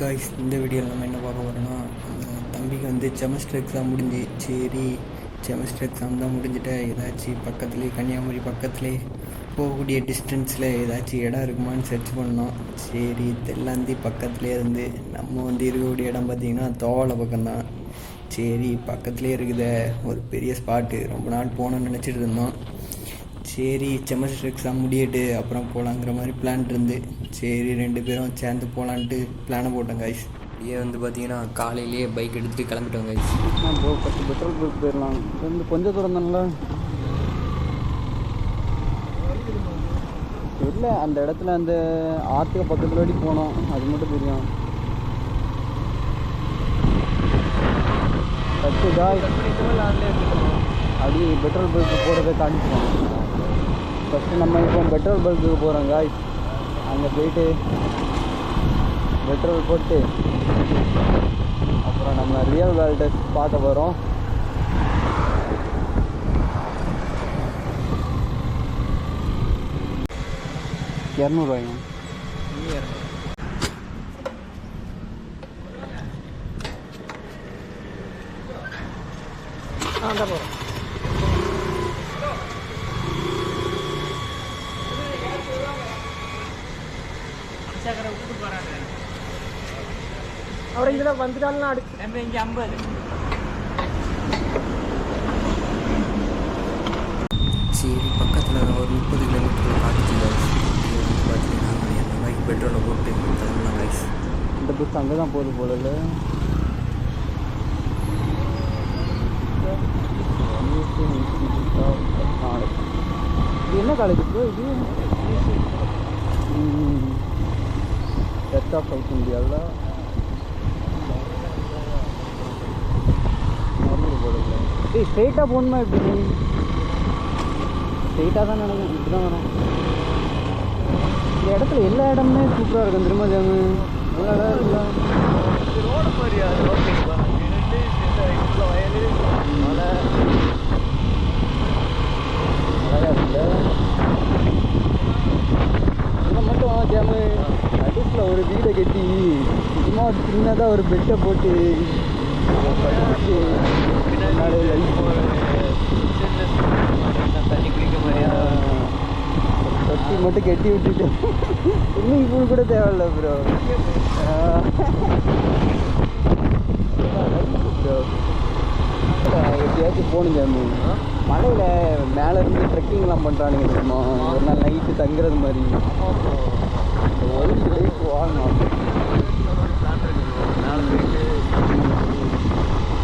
Guys, இந்த வீடியோவில் நம்ம என்ன பார்க்க போகிறோன்னா, தம்பிக்கு வந்து செமஸ்டர் எக்ஸாம் முடிஞ்சு. சரி, செமஸ்டர் எக்ஸாம் தான் முடிஞ்சிட்ட, ஏதாச்சும் பக்கத்துலேயே கன்னியாகுமரி பக்கத்துலேயே போகக்கூடிய டிஸ்டன்ஸில் ஏதாச்சும் இடம் இருக்குமான்னு சர்ச் பண்ணோம். சரி, தெல்லாந்தி பக்கத்துலேயே இருந்து நம்ம வந்து இருக்கக்கூடிய இடம் பார்த்திங்கன்னா தோவலை பக்கம்தான். சரி, பக்கத்துலேயே இருக்குத ஒரு பெரிய ஸ்பாட்டு, ரொம்ப நாள் போகணுன்னு நினச்சிட்டு இருந்தோம். சரி, செமஸ்டர் எக்ஸாம் முடியட்டு அப்புறம் போகலாங்கிற மாதிரி பிளான் இருந்து, சரி 2 பேரும் சேர்ந்து போகலான்ட்டு பிளானை போட்டோம் காய்ஸ். இதே வந்து பார்த்தீங்கன்னா காலையிலேயே பைக் எடுத்துகிட்டு கிளம்பிட்டோம் காய்ஸ். ஃபஸ்ட்டு பெட்ரோல் பங்க் போயிடலாம். வந்து கொஞ்சம் தூரம் தானே இல்லை, அந்த இடத்துல அந்த ஆற்றுக்கு பக்கத்தில் வரைக்கும் போனோம், அது மட்டும் தெரியும். அப்படி பெட்ரோல் பங்க்கு போகிறத காணிச்சுக்கோங்க. ஃபஸ்ட்டு நம்ம இப்போ பெட்ரோல் பங்க்குக்கு போகிறோம் காய்ஸ். அங்கே போயிட்டு பெட்ரோல் போட்டு அப்புறம் நம்ம ரியல் வேர்ல்டு பார்க்க போகிறோம். $200. போகிறோம். அவர் இங்கே வந்துட்டாலும் அடுத்து இங்கே 50. சரி, பக்கத்தில் ஒரு 30 கிலோமீட்டரில் காட்டுச்சு காய்ஸ். பார்த்தீங்கன்னா என்ன பைக் பெட்ரோலை போட்டு கிளம்பலாம் காய்ஸ். இந்த பஸ் அங்கே தான் போகுது போல இல்லை. இது என்ன காலேஜ் இப்போ? இது சர்ச் ஆஃப் சவுத் இந்தியாவில் ஸ்ட்ரெயிட்டாக போகணுமா? இப்படி ஸ்ட்ரெயிட்டாக தான் நினைக்கிறேன். இப்படி தான் வரும். இந்த இடத்துல எல்லா இடமுமே சூப்பராக இருக்கும் தெரியுமா ஜாமு? எல்லா இடம் இருக்குல்ல. ரோடு மாதிரியா? மழை அழகாக இருக்குல்ல. இதை மட்டும் ஜாமு நடுவில் ஒரு வீடை கட்டி சும்மா சின்னதாக ஒரு பெட்டை போட்டு படிச்சு தண்ணி குளிக்க மாதிரியா தொட்டி மட்டும் கட்டி விட்டுட்டு ஸ்விம்மிங் பூல் கூட தேவையில்ல ப்ரோ. எப்படியாச்சும் போகணும் ஜாமி. மலையில் மேலே இருந்து ட்ரெக்கிங்லாம் பண்ணுறானுங்க தெரியுமா? ஒரு நாள் நைட்டு தங்குறது மாதிரி. ஒதுக்கி லைஃப் வாங்கணும்.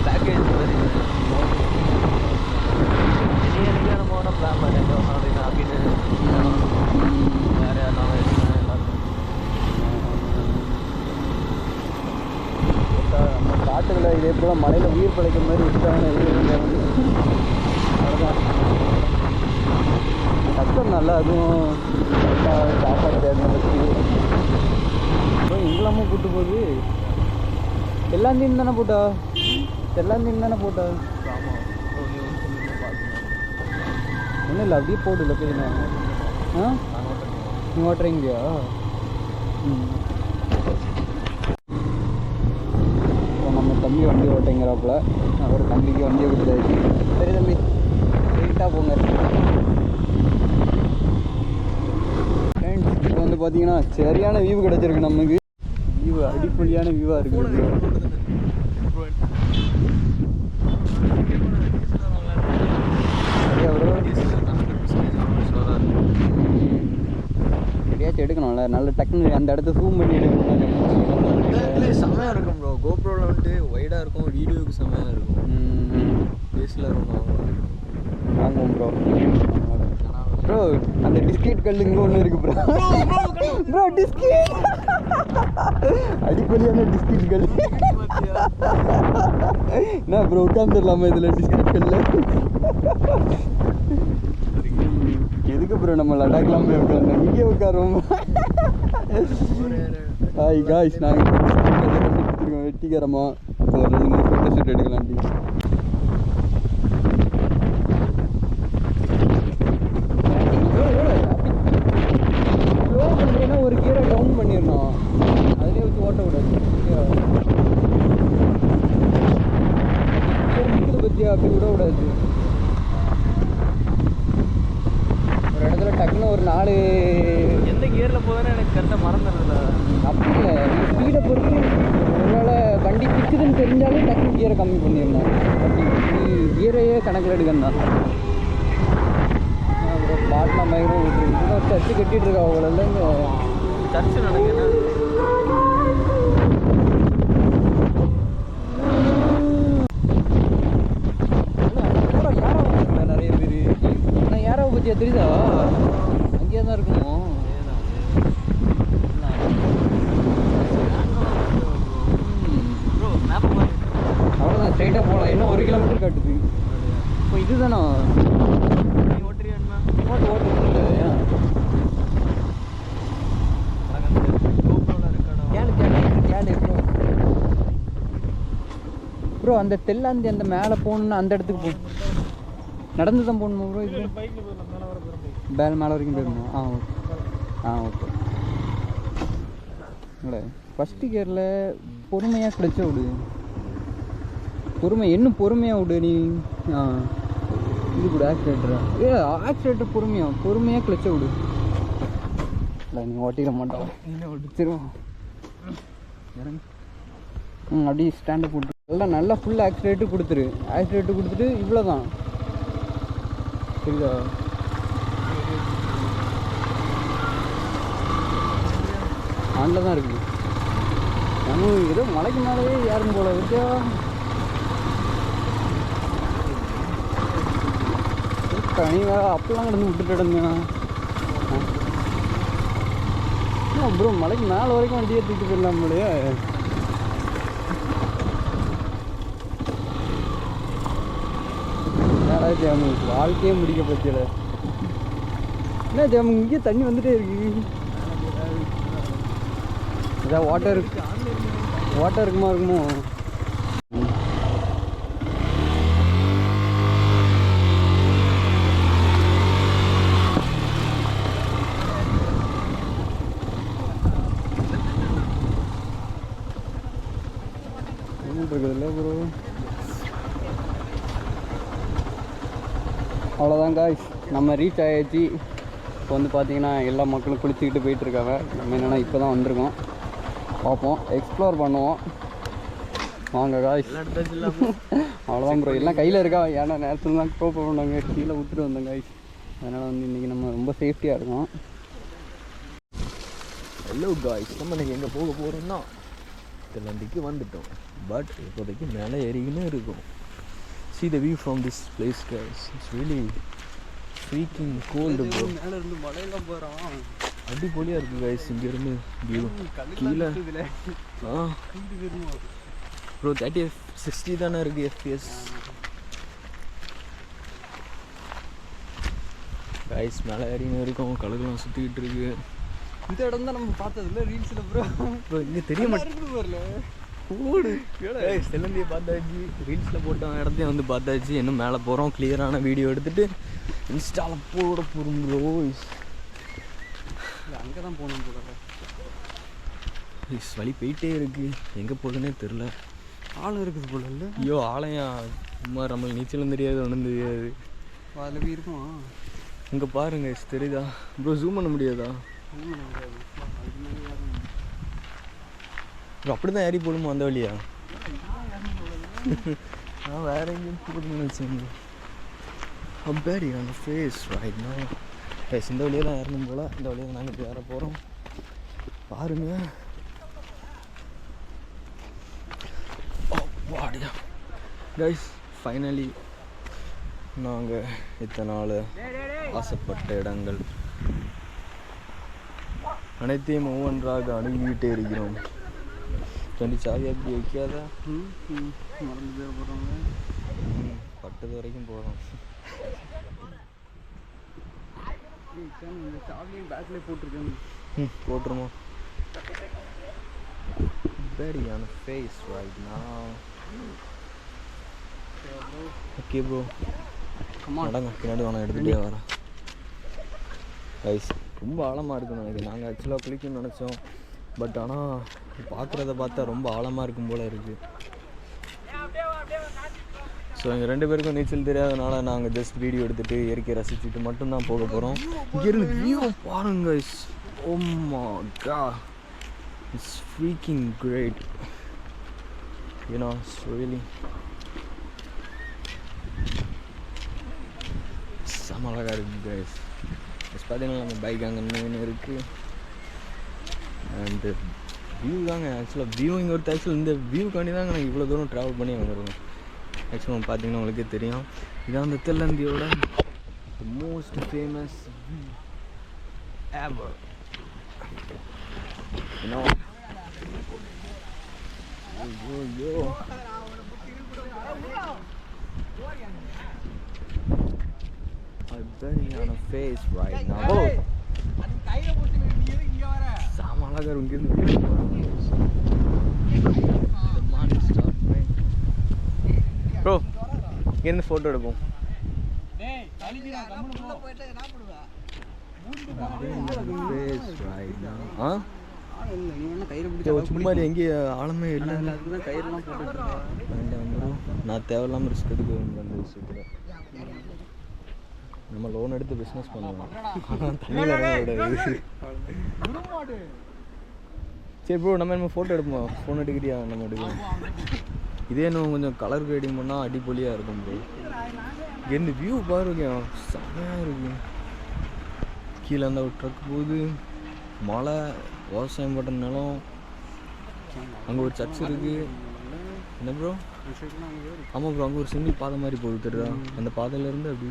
பேக்கேஜ் மாதிரி போன பிளான் பண்ணிட்டோம் அப்படின்னு வேறு யாரும் நம்ம காட்டுகளை இதே போல் மலையில் உயிர் படைக்கிற மாதிரி விட்டாங்க. அவ்வளோதான் கஷ்டம். நல்லா அதுவும் சாப்பாடு தேர்ந்தெடுத்து இங்கெல்லாமும் கூட்டு போகுது. எல்லாந்தீன் தானே போட்டா? எல்லாந்தீன் தானே போட்டா? ஒன்றும் இல்லை, அப்படியே போடு லொக்கேஷன். நீ ஓட்டுறீங்கயா? இப்போ நம்ம தம்பி வண்டி ஓட்டுங்கிறாப்புல. அவர் தம்பிக்கு வண்டியை கொடுத்தாச்சு. சரி தம்பி, ஸ்ட்ரெயிட்டாக போங்க. ஃப்ரெண்ட்ஸ், இப்போ வந்து பார்த்தீங்கன்னா சரியான வியூ கிடச்சிருக்கு நமக்கு. வியூ அடிப்பொலியான வியூவாக இருக்குது. எப்படியாச்சும் எடுக்கணும்ல, நல்ல டக்குன்னு அந்த இடத்த ஜூம் பண்ணி எடுக்கணும். செம்மையாக இருக்கும் ப்ரோ. கோப்ரோவில் வந்துட்டு ஒய்டாக இருக்கும், வீடியோவுக்கு செம்மையாக இருக்கும். பேஸில் இருக்கும். வாங்குவோம் ப்ரோ. ப்ரோ அந்த டிஸ்கெட் கல் இங்கே ஒன்று இருக்குது ப்ரோ. ப்ரோ டிஸ்கெட் அடிப்படையான டிஸ்கெட் கல் என்ன ப்ரோ? உட்காந்துடலாமா இதில் டிஸ்கெட் கல்ல? எதுக்கு ப்ரோ நம்ம லடாக்லாம் போய் உட்காந்து இங்கே உட்காருவோம். ஹாய் காய்ஸ், நாங்கள் கண்டுபிடிச்சிருக்கோம் வெட்டிக்காரமா. ஒரு 2 ஃபோட்டோ ஷூட் எடுக்கலாண்டி. ஒரு கீரை டவுன் பண்ணிடணும், அதிலே வச்சு ஓட்ட விடாது. இன்னும் ஒரு 4 எந்த கியரில் போகுதுன்னு எனக்கு கரெக்டாக மறந்துடுறதில்ல. அப்படி இல்லை, ஸ்பீடை பொறுத்து ஒருவேளை வண்டி திக்குதுன்னு தெரிஞ்சாலே டக்குனு கியரை கம்மி பண்ணிடணும். அப்படி கியரையே கணக்கில் எடுக்கணும் தான். அப்புறம் பாட்டெலாம் பயங்கரம் விட்டுருக்கு. ஒரு சர்ச்சு கட்டிகிட்டு இருக்கா அவங்கள இங்கே சர்ச்சு நினைக்கிறேன். நிறைய பேர் ஆனால் யாராவை பற்றியா தெரியுதா? அங்கேயே தான் இருக்கணும். அவ்வளோதான், ஸ்ட்ரைட்டாக போகலாம். இன்னும் 1 கிலோமீட்டர் காட்டுது. இப்போ இதுதானா ஓட்டுறியாண்ணா? ஓட்டு இல்லை. ப்ரோ அந்த தெல்லாந்தி அந்த மேலே போகணுன்னா அந்த இடத்துக்கு போகணும். நடந்து தான் போகணுமா ப்ரோ? இது மேலே வரைக்கும் போயிடணும். ஓகே. இல்லை, ஃபஸ்ட்டு கியரில் பொறுமையாக கிளச்ச விடு. இன்னும் பொறுமையாக விடு நீ. இது கூட ஆக்சிலேட்டரா? ஆக்சிலேட்டர் பொறுமையாக கிளச்ச விடு. இல்லை நீ ஓட்டிட மாட்டோம். திரும்ப இறங்க. அப்படியே ஸ்டாண்டை போட்டு நல்லா ஃபுல் ஆக்சிலேட்டு கொடுத்துட்டு இவ்வளோ தான் சரிதா? ஆண்டில் தான் இருக்குது. நம்ம ஏதோ மலைக்கு மேலேயே யாரும் போல வித்தியா. நீ வேறு அப்பெல்லாம் கிடந்து விட்டுட்டு இடந்தேண்ணா. ப்ரோ மலைக்கு மேலே வரைக்கும் வண்டியை தூக்கிட்டு போயிடலாம் நம்மளையே. ஜாமு வாழ்க்கையே முடிக்க பற்றியல. என்ன ஜாமு இங்கே தண்ணி வந்துட்டே இருக்கு. ஏதாவது வாட்டர் இருக்குமோ? இருக்குதுல்ல ப்ரோ. அவ்வளோதான் காய்ஸ், நம்ம ரீச் ஆகிடுச்சு. இப்போ வந்து பார்த்தீங்கன்னா எல்லா மக்களும் குளிச்சுக்கிட்டு போயிட்டுருக்காங்க. நம்ம என்னென்னா இப்போ தான் வந்திருக்கோம். பார்ப்போம், எக்ஸ்ப்ளோர் பண்ணுவோம். வாங்க காய்ஸ். அவ்வளோதான் ப்ரோ, எல்லாம் கையில் இருக்கா. ஏன்னா நேரத்தில் தான் க்ரோப் பண்ணாங்க, கீழே விட்டுட்டு வந்தோம் காய்ஸ். அதனால் வந்து இன்றைக்கி நம்ம ரொம்ப சேஃப்டியாக இருக்கோம். ஹலோ காய்ஸ், நம்ம இன்றைக்கி எங்கே போக போகிறோம்னா தெல்லாந்திக்கு வந்துட்டோம். பட் இப்போதைக்கு மேலே ஏறிக்கின்னு இருக்கும். See the view from this place guys, it's really freaking cold bro. மேலே இருந்து மலையெல்லாம் போகிறோம். அடிப்பொலியாக இருக்குது guys. இங்கேருந்து வியூ கீழே ப்ரோ 60 தானே இருக்குது FPS guys. மேலே ஏறின்னு இருக்கும், கழுகுலாம் சுற்றிக்கிட்டு இருக்கு. இந்த இடம் தான் நம்ம பார்த்ததில்ல ரீல்ஸில் ப்ரோ. ப்ரோ இங்கே தெரிய மாட்டேங்குது வரல. தெல்லந்தியை பார்த்தாச்சு, ரீல்ஸில் போட்ட இடத்தையும் வந்து பார்த்தாச்சு. இன்னும் மேலே போகிறோம், கிளியரான வீடியோ எடுத்துகிட்டு இன்ஸ்டாவில் போட போகிறோம் ப்ரோ. அங்கே தான் போகணும் போல. வழி போயிட்டே இருக்குது, எங்கே போகுதுன்னே தெரில. ஆழம் இருக்குது போல இல்லை? ஐயோ ஆலையா, சும்மா நம்மளுக்கு நீச்சலும் தெரியாது, ஒன்றும் தெரியாது. அதில் போய் இருக்கும். இங்கே பாருங்க தெரியுதா ப்ரோ? ஜூம் பண்ண முடியாதா? அப்படி தான் ஏறி போடுமோ அந்த வழியா? நான் வேற எங்கேயும் போகணும்னு நினச்சேன். அப்படி அந்த ஃபேஸ் ரைட் நான் ஃபேஸ் இந்த வழியாக தான் ஏறணும் போல். இந்த வழியாக தான் நாங்கள் இப்போ ஏற போகிறோம். பாருங்க வாடியா கைஸ், ஃபைனலி நாங்கள் இத்தனை நாள் ஆசைப்பட்ட இடங்கள் அனைத்தையும் ஒவ்வொன்றாக அணுகிக்கிட்டே இருக்கிறோம். கண்டி சாவி அப்படி வைக்காத, மறந்து பேர் போகிறவங்க பட்டது வரைக்கும் போகிறோம். இந்த சாவியும் பேக்கில் போட்டிருக்கேன். போட்டுருமோ? Very on face right now. Okay bro, நடங்க பின்னாடி வேணா எடுத்துகிட்டே வரேன். கைஸ் ரொம்ப ஆழமாக இருக்குன்னு நினைக்கிறேன். நாங்கள் ஆக்சுவலாக குளிக்கணும்னு நினச்சோம், பட் ஆனால் பார்க்குறத பார்த்தா ரொம்ப ஆழமாக இருக்கும் போல் இருக்குது. ஸோ எங்கள் 2 பேருக்கும் நீச்சல் தெரியாதனால நாங்கள் ஜஸ்ட் வீடியோ எடுத்துகிட்டு இயற்கையை ரசிச்சுட்டு மட்டும்தான் போக போகிறோம். இங்கேருந்து வியூ பாருங்க guys. Oh my god, it's freaking great, you know, it's really செம அழகாக இருக்குது கைஸ். ப்ளஸ் பார்த்தீங்கன்னா நம்ம பைக் அங்கே இன்னும் இருக்குது. அண்டு வியூ தாங்க ஆக்சுவலாக வியூ இங்கே ஒருத்தர் ஆக்சுவலாக இந்த வியூக்காண்டி தாங்க நாங்கள் இவ்வளோ தூரம் ட்ராவல் பண்ணி வந்துருக்கோம். ஆக்சுவலாக பார்த்தீங்கன்னா உங்களுக்கே தெரியும், இதான் அந்த தெல்லந்தியோட most famous ever, you know. Yo. I'm burning on a face right now. Oh. சாம அழகா இங்கிருந்து ப்ரோ இங்கேருந்து ஃபோட்டோ எடுப்போம். சும்மா எங்கே ஆழமே இல்லை, கயிறுலாம் போட்டு நான் தேவையில்லாமல் ரிஸ்க் எடுக்க அந்த விஷயத்தில். நம்ம லோன் எடுத்து பிஸ்னஸ் பண்ணுவோம், ஆனால் தண்ணியில் சரி ப்ரோ நம்ம ஃபோட்டோ எடுப்போம். ஃபோன் எடுக்கிறியா? நம்ம எடுக்கலாம். இதே இன்னும் கொஞ்சம் கலர் கிரேடிங் பண்ணால் அடிப்பொலியாக இருக்கும் ப்ரோ. இங்கேருந்து வியூ பாருங்க செம்மையாக இருக்கும். கீழே அந்த ஒரு ட்ரக் போகுது, மலை, விவசாயம் பட்ட நிலம், அங்கே ஒரு சர்ச் இருக்குது. என்ன ப்ரோ? ஆமாம் ப்ரோ, அங்கே ஒரு சிங்கிள் பாதை மாதிரி போகுது தெரியுதா? அந்த பாதையிலேருந்து அப்படி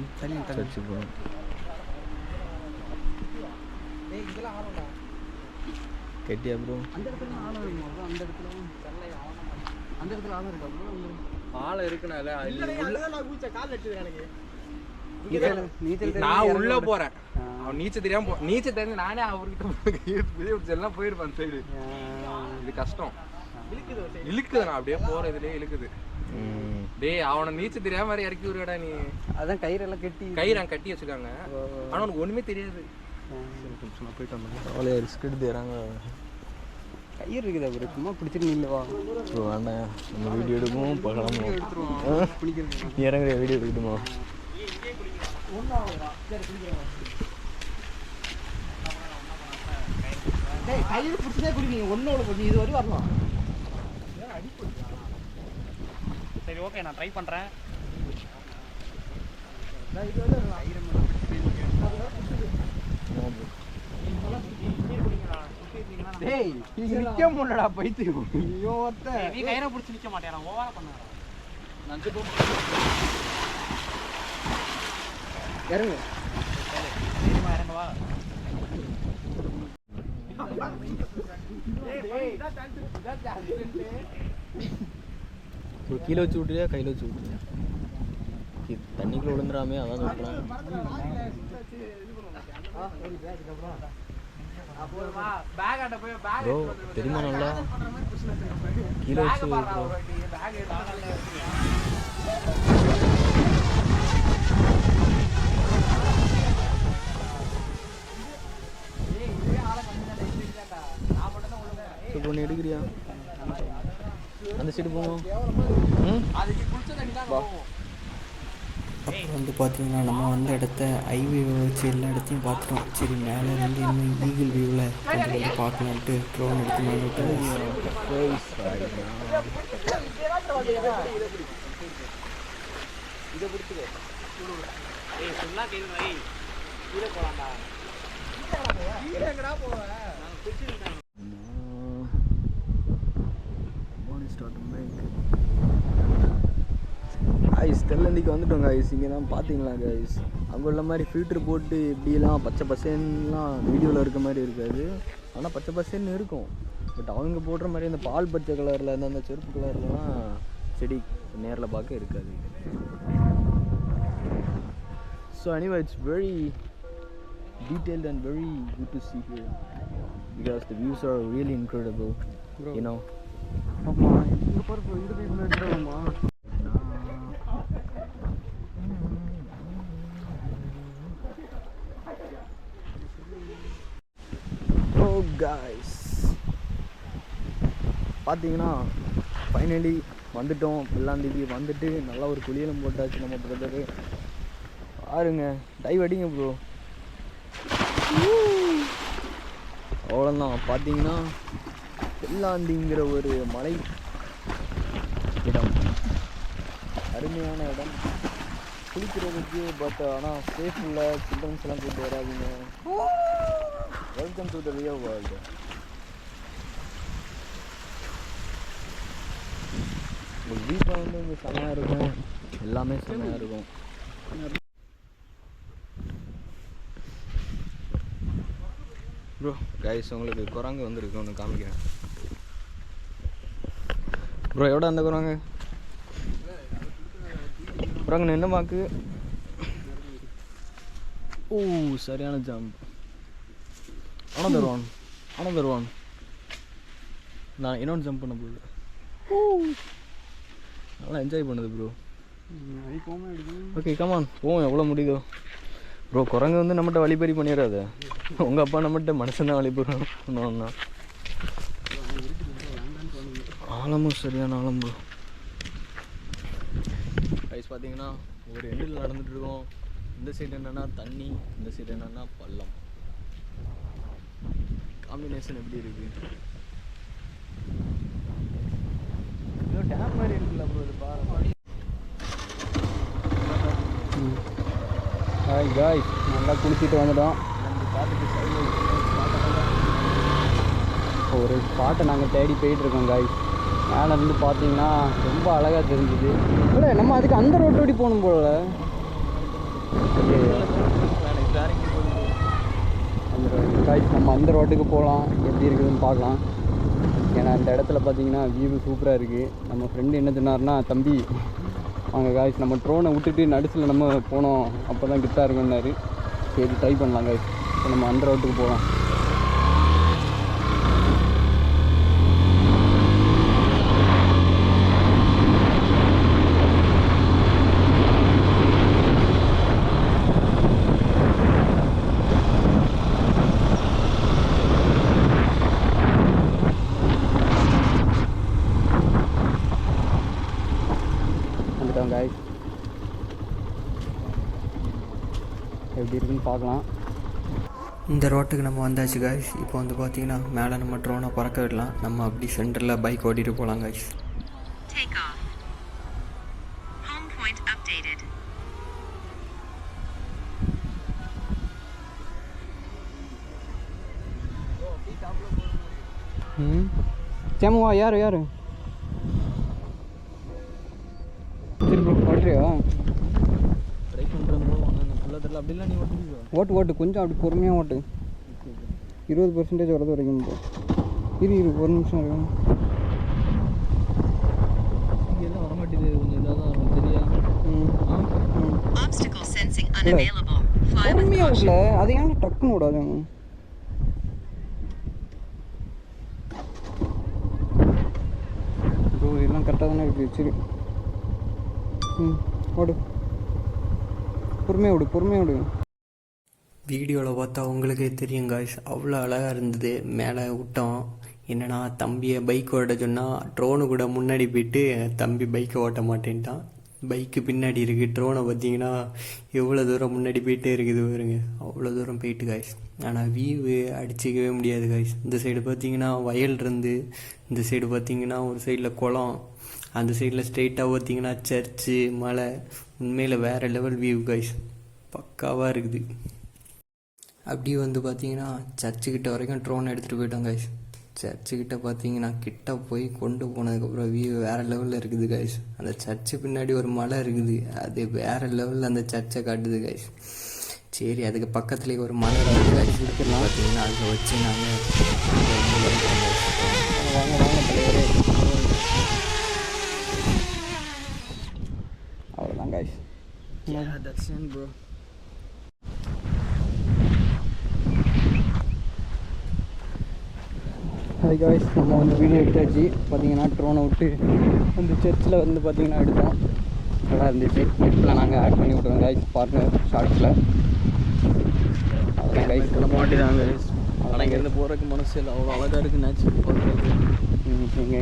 சர்ச்சு போகணும். கேட்டியா ப்ரோ? ஆளை இருக்குனால நான் உள்ள போறேன். அவன் நீச்சல் தெரியாம நீச்சல் தெரிஞ்சு நானே அவர்கிட்ட எல்லாம் போயிருப்பேன் சைடு. இது கஷ்டம் இழுக்குது, நான் அப்படியே போற இதுலயே இழுக்குது. டேய் அவனை நீச்சல் தெரியாம மாதிரி இறக்கி விடுடா நீ. அதான் கயிறெல்லாம் கயிறு கட்டி வச்சிருக்காங்க, ஆனா உனக்கு ஒண்ணுமே தெரியாது. போயிட்டு வந்தேன். அவ்வளோ ரிஸ்க் எடுத்து இறாங்க. கயிறு இருக்குதா ப்ரோ? சும்மா பிடிச்சிட்டு நில்லுவா ப்ரோ. வேண்டாம், நம்ம வீடியோ எடுப்போம் பகலாமோ இறங்குற வீடியோ எடுக்கணுமா? கயிறு பிடிச்சதே குடிங்க ஒன்னோட கொஞ்சம் இது வரை வரலாம். சரி ஓகே, நான் ட்ரை பண்ணுறேன். டேய் நிக்க முடியலடா பைத்தியம். ஐயோ நீ கயிறை பிடிச்சி நிற்க மாட்டேன், நான் ஓவரா பண்ண இறங்கு இறங்கவா. கீழே வச்சு விட்றியா கையில் வச்சு விட்றியா? தண்ணிக்குள்ள விழுந்துடாமே, அதான் சொல்கிறேன். ப்ரோ தெரியுமா நல்லா கீழே வச்சு பொண்ணு எடுக்கிறியா? அந்த சைடு போவோம். அப்புறம் வந்து பார்த்தீங்கன்னா நம்ம வந்த இடத்த ஹைவே வச்சு எல்லா இடத்தையும் பார்த்துட்டோம். சரி மேலே இருந்து இன்னும் ஈகிள் வியூவில் கொஞ்சம் வந்து பார்க்கலான்ட்டு ட்ரோன் எடுத்து மேலே ஐஸ் தெல்லந்திக்கு வந்துட்டோங்க ஐஸ். இங்கே தான் பார்த்தீங்களா கைஸ், அங்கே உள்ள மாதிரி ஃபில்ட்ரு போட்டு இப்படிலாம் பச்சை பசேன்லாம் வீடியோவில் இருக்க மாதிரி இருக்காது, ஆனால் பச்சை பசேன்னு இருக்கும். பட் அவங்க போடுற மாதிரி அந்த பால் பச்சை கலரில் அந்த செருப்பு கலர்லாம் செடி நேரில் பார்க்க இருக்காது. So anyway, it's very detailed and very good to see here because the views are really incredible, you know. ஆமாம், இங்கே பாரு, இந்த வீட்டில் எடுத்துருவோம்மா. கைஸ் பார்த்தீங்கன்னா ஃபைனலி வந்துட்டோம். வெள்ளாந்திக்கு வந்துட்டு நல்லா ஒரு குளியலும் போட்டாச்சு நம்ம பிரதரு. பாருங்க டைவ் அடிங்க ப்ரோ. அவ்வளோதான். பார்த்தீங்கன்னா வெள்ளாந்திங்கிற ஒரு மலை இடம், அருமையான இடம் குளிக்கிறதுக்கு. பட் ஆனால் சேஃப் இல்லை, சில்ட்ரன்ஸ் எல்லாம் கூப்பிட்டு வராதிங்க. Welcome to the real world. உங்களுக்கு வீட்டில் வந்து இங்கே செம்மையாக இருக்கும், எல்லாமே செம்மையாக இருக்கும். ப்ரோ கைஸ் உங்களுக்கு குரங்கு வந்துருக்கு, ஒன்று காமிக்கிறேன். ப்ரோ எவ்வளோ அந்த குரங்கு? குரங்கு என்ன மாக்கு? ஓ சரியான ஜம்ப். Another one. நான் இன்னொன்று ஜம்ப் பண்ண போகுது. நல்லா என்ஜாய் பண்ணுது ப்ரோ. ஓகே கமான் போவோம் எவ்வளோ முடியுதோ. ப்ரோ குரங்கு வந்து நம்மகிட்ட வழிபறி பண்ணிடாது. உங்கள் அப்பா நம்மகிட்ட மனுஷன் தான் வழிபடுறோம்னா. ஆழமும் சரியான ஆழம் ப்ரோ. கைஸ் பார்த்தீங்கன்னா ஒரு எண்டில் நடந்துட்டு இருக்கோம். இந்த சைடு என்னென்னா தண்ணி, இந்த சைடு என்னென்னா பள்ளம். காம்பினேஷன் எப்படி இருக்கு? இன்னும் டேம் மாதிரி இருக்குல்ல ப்ரோ இது பாருங்க. ஹாய் காய்ஸ், நல்லா குளிச்சுட்டு வந்துட்டோம். ஒரு ஸ்பாட்டை நாங்கள் தேடி போயிட்டுருக்கோம் காய்ஸ். மேலே இருந்து பார்த்தீங்கன்னா ரொம்ப அழகாக தெரிஞ்சுது. இல்லை நம்ம அதுக்கு அந்த ரோட்டோடி போகணும் போல. அந்த காய்ஸ் நம்ம அந்த ரோட்டுக்கு போகலாம், எப்படி இருக்குதுன்னு பார்க்கலாம். ஏன்னா அந்த இடத்துல பார்த்தீங்கன்னா வியூ சூப்பராக இருக்குது. நம்ம ஃப்ரெண்டு என்ன சொன்னார்னா, தம்பி வாங்க காய்ஸ் நம்ம ட்ரோனை விட்டுட்டு நடுசில் நம்ம போனோம், அப்போ தான் கிட்டாக இருக்குன்னாரு. சரி ட்ரை பண்ணலாம் காய்ஸ். இப்போ நம்ம அந்த ரோட்டுக்கு போகலாம். காய்ஸ் எப்படி இருக்குன்னு பார்க்கலாம். இந்த ரோட்டுக்கு நம்ம வந்தாச்சு காய்ஸ். இப்போ வந்து பார்த்தீங்கன்னா மேலே நம்ம ட்ரோனை பறக்க விடலாம். நம்ம அப்படி சென்டரில் பைக் ஓட்டிகிட்டு போகலாம் காய்ஸ். சேமுவா யார் ஓட்டுறியா? ட்ரை பண்ணுறேன் ப்ரோ. ஆனால் ஃபுல்லாக தெரியல. அப்படிலாம் நீ ஓட்டுவீங்க? ஓட்டு கொஞ்சம் அப்படி பொறுமையாக ஓட்டு. 20% வரது வரைக்கும் ப்ரோ. இரு ஒரு நிமிஷம் இருக்கும். இங்கே எல்லாம் வரமாட்டேது, கொஞ்சம் இதாக தான் வரும் தெரியா? பொறுமையாக ஓட்டல, அது ஏன் டக்குன்னு விடாது. ப்ரோ இதெல்லாம் கரெக்டாக தானே இருக்குது. சரி ஓடு, பொறுமையாக விடு. வீடியோவில் பார்த்தா உங்களுக்கே தெரியும் காய்ஸ், அவ்வளோ அழகாக இருந்தது. மேலே விட்டோம். என்னன்னா தம்பியை பைக் ஓட்ட சொன்னால் ட்ரோனு கூட முன்னாடி போயிட்டு தம்பி பைக்கை ஓட்ட மாட்டேன்ட்டான். பைக்கு பின்னாடி இருக்குது. ட்ரோனை பார்த்தீங்கன்னா எவ்வளோ தூரம் முன்னாடி போயிட்டே இருக்குது பாருங்க, அவ்வளோ தூரம் போயிட்டு காய்ஸ். ஆனால் வியூவு அடிச்சிக்கவே முடியாது காய்ஸ். இந்த சைடு பார்த்தீங்கன்னா வயல் இருந்து, இந்த சைடு பார்த்தீங்கன்னா ஒரு சைடில் குளம், அந்த சைடில் ஸ்ட்ரெயிட்டாக பார்த்தீங்கன்னா சர்ச்சு, மலை. உண்மையில் வேறு லெவல் வியூ கைஸ், பக்காவாக இருக்குது. அப்படியே வந்து பார்த்தீங்கன்னா சர்ச்சுக்கிட்ட வரைக்கும் ட்ரோன் எடுத்துகிட்டு போயிட்டோம் கைஸ். சர்ச்சுக்கிட்ட பார்த்தீங்கன்னா கிட்ட போய் கொண்டு போனதுக்கப்புறம் வியூ வேறு லெவலில் இருக்குது கைஸ். அந்த சர்ச்சு பின்னாடி ஒரு மலை இருக்குது, அது வேறு லெவலில் அந்த சர்ச்சை காட்டுது கைஸ். சரி அதுக்கு பக்கத்துலேயே ஒரு மலை இருக்குது கைஸ், இருக்கிறலாம் பார்த்தீங்கன்னா அதை வச்சு நாங்கள் அவ்வளோதான் கைஸ். ப்ரோ ஹாய் காய்ஸ், நம்ம வந்து வீடியோ எடுத்தாச்சு. பார்த்தீங்கன்னா ட்ரோனை விட்டு அந்த சர்ச்சில் வந்து பார்த்தீங்கன்னா எடுத்தோம். நல்லா இருந்துச்சு. நெட்டில் நாங்கள் ஆட் பண்ணி விட்ருவோம் காய்ஸ், பாருங்கள் ஷார்ட்ஸில். அதெல்லாம் கைஸ் கிளம்ப மாட்டேங்கிறாங்க கைஸ். ஆனால் இங்கேருந்து போகிறதுக்கு மனசு இல்லை, அவ்வளோ அழகாக இருக்குது நேச்சுரல் பார்க்குறது.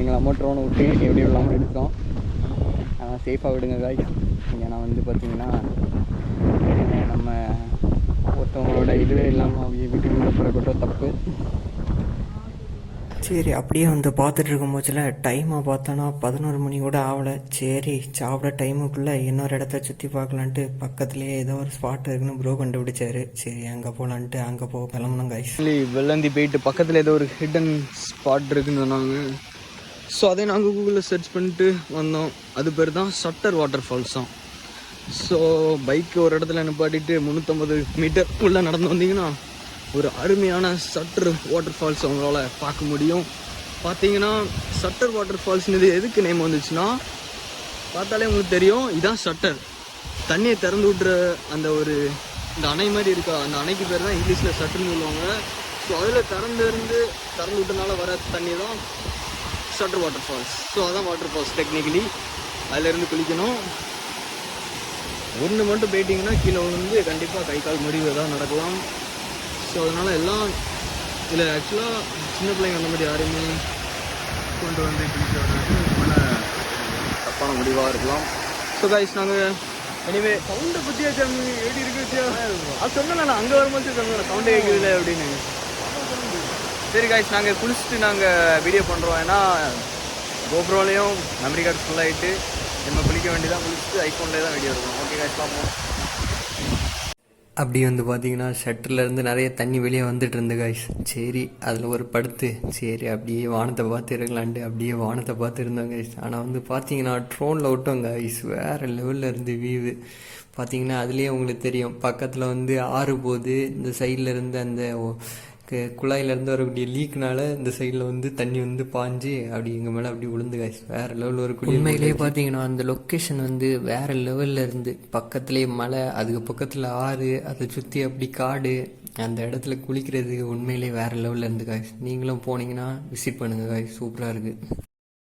எங்கள் அம்மா ட்ரோனை விட்டு எப்படி இல்லாமல் எடுத்தோம். சேஃபாக விடுங்க காய். ஏன்னா வந்து பார்த்தீங்கன்னா நம்ம ஒருத்தவங்களோட இதுவே இல்லாமல் அவங்க வீட்டுக்குள்ளே பிறக்கட்ட தப்பு. சரி அப்படியே வந்து பார்த்துட்டு இருக்கும் போச்சில் டைமை பார்த்தோன்னா 11 மணி கூட ஆகலை. சரி சாப்பிட டைமுக்குள்ளே இன்னொரு இடத்த சுற்றி பார்க்கலான்ட்டு பக்கத்துலேயே ஏதோ ஒரு ஸ்பாட் இருக்குன்னு ப்ரோ கண்டுபிடிச்சாரு. சரி அங்கே போகலான்ட்டு அங்கே கிளம்புனோம் கைஸ். வெள்ளந்தி போயிட்டு பக்கத்தில் ஏதோ ஒரு ஹிடன் ஸ்பாட் இருக்குன்னு சொன்னாங்க. ஸோ அதை நாங்கள் கூகுளில் சர்ச் பண்ணிட்டு வந்தோம். அது பேர் தான் சட்டர் வாட்டர் ஃபால்ஸ் தான். ஸோ பைக்கு ஒரு இடத்துல நிப்பாட்டிட்டு 350 மீட்டர் உள்ளே நடந்து வந்தீங்கன்னா ஒரு அருமையான சட்டர் வாட்டர் ஃபால்ஸ் அவங்களால பார்க்க முடியும். பார்த்தீங்கன்னா சட்டர் வாட்டர் ஃபால்ஸ்னு எதுக்கு நேம் வந்துச்சுன்னா, பார்த்தாலே உங்களுக்கு தெரியும், இதான் சட்டர். தண்ணியை திறந்து விட்ற அந்த ஒரு இந்த அணை மாதிரி இருக்கா, அந்த அணைக்கு பேர் தான் இங்கிலீஷில் சட்டர்னு சொல்லுவாங்க. ஸோ அதில் திறந்து விட்டனால வர தண்ணி தான் சட்டர் வாட்டர் ஃபால்ஸ். ஸோ அதான் வாட்டர் ஃபால்ஸ் டெக்னிக்கலி. அதிலேருந்து குளிக்கணும். ஒன்று மட்டும் போயிட்டிங்கன்னா கீழே விழுந்து கண்டிப்பாக கை கால் முறிவு தான் நடக்கலாம். ஸோ அதனால் எல்லாம் இதில் ஆக்சுவலாக சின்ன பிள்ளைங்க அந்த மாதிரி யாரையுமே கொண்டு வந்து குளிக்க வர்றது தப்பான முடிவாக இருக்கலாம். ஸோ கைஸ் நாங்கள் எனிவே சவுண்டை பற்றியா எப்படி இருக்கு அது சொன்னேன். நான் அங்கே வரும்போது சொன்னேன் சவுண்டே கேட்குதுல அப்படின்னு. சரி கைஸ் நாங்கள் குளிச்சுட்டு நாங்கள் வீடியோ பண்ணுறோம். ஏன்னா கோப்ரோலையும் மெமரி கார்டு ஃபுல் ஆகிட்டு நம்ம குளிக்க வேண்டியதான். குளிச்சுட்டு ஐஃபோன்லேயே தான் வீடியோ இருக்கும். ஓகே கைஸ் பார்ப்போம். அப்படி வந்து பார்த்தீங்கன்னா ஷட்டர்லேருந்து நிறைய தண்ணி வெளியே வந்துட்டு இருந்து கைஸ். சரி அதில் ஒரு படுத்து சரி அப்படியே வானத்தை பார்த்து இருக்கலான்ட்டு அப்படியே வானத்தை பார்த்து இருந்தோம் கைஸ். ஆனால் வந்து பார்த்தீங்கன்னா ட்ரோனில் விட்டோம் கைஸ். வேறு லெவலில் இருந்து வியூவு பார்த்தீங்கன்னா அதுலேயே உங்களுக்கு தெரியும். பக்கத்தில் வந்து ஆறு போகுது. இந்த சைடில் இருந்து அந்த குழாயிலேருந்து வரக்கூடிய லீக்னால இந்த சைடில் வந்து தண்ணி வந்து பாஞ்சு அப்படி எங்கள் மேலே அப்படி விழுந்து காய்ச்சி வேறு லெவலில் ஒரு குடி. உண்மையிலேயே பார்த்தீங்கன்னா அந்த லொக்கேஷன் வந்து வேறு லெவலில் இருந்து பக்கத்துலேயே மலை, அதுக்கு பக்கத்தில் ஆறு, அதை சுற்றி அப்படி காடு, அந்த இடத்துல குளிக்கிறதுக்கு உண்மையிலேயே வேறு லெவலில் இருந்து காய்ச்சி. நீங்களும் போனீங்கன்னா விசிட் பண்ணுங்கள் காய்ச்சி, சூப்பராக இருக்குது.